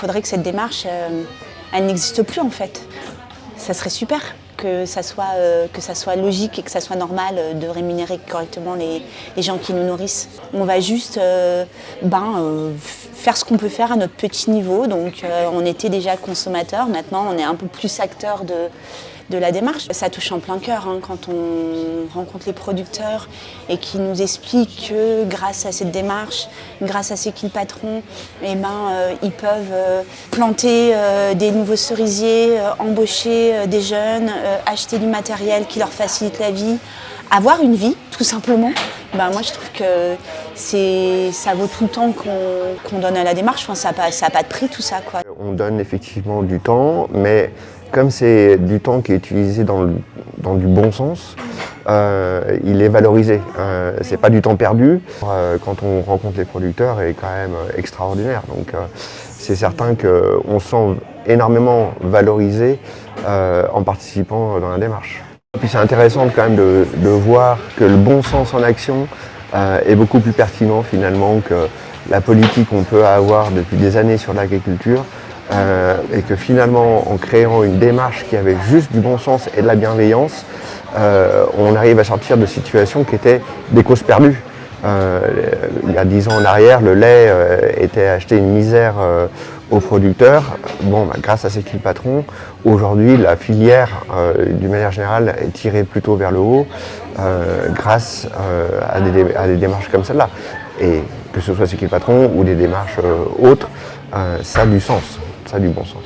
faudrait que cette démarche, elle n'existe plus en fait. Ça serait super que ça soit logique et que ça soit normal de rémunérer correctement les gens qui nous nourrissent. On va juste faire ce qu'on peut faire à notre petit niveau. Donc on était déjà consommateur, maintenant on est un peu plus acteur de la démarche. Ça touche en plein cœur quand on rencontre les producteurs et qu'ils nous expliquent que grâce à cette démarche, grâce à C'est qui le patron, ils peuvent planter des nouveaux cerisiers, embaucher des jeunes, acheter du matériel qui leur facilite la vie, avoir une vie tout simplement. Moi je trouve que ça vaut tout le temps qu'on donne à la démarche. Enfin, ça n'a pas de prix tout ça, quoi. On donne effectivement du temps, mais comme c'est du temps qui est utilisé dans du bon sens, il est valorisé. C'est pas du temps perdu. Quand on rencontre les producteurs, est quand même extraordinaire. Donc c'est certain qu'on se sent énormément valorisé en participant dans la démarche. Et puis c'est intéressant quand même de voir que le bon sens en action est beaucoup plus pertinent finalement que la politique qu'on peut avoir depuis des années sur l'agriculture. Et que finalement, en créant une démarche qui avait juste du bon sens et de la bienveillance, on arrive à sortir de situations qui étaient des causes perdues. Il y a 10 ans en arrière, le lait était acheté une misère aux producteurs. Grâce à C'est qui le patron, aujourd'hui la filière, d'une manière générale, est tirée plutôt vers le haut grâce à des démarches comme celle-là. Et que ce soit C'est qui le patron ou des démarches autres, ça a du sens. Ça a du bon sens.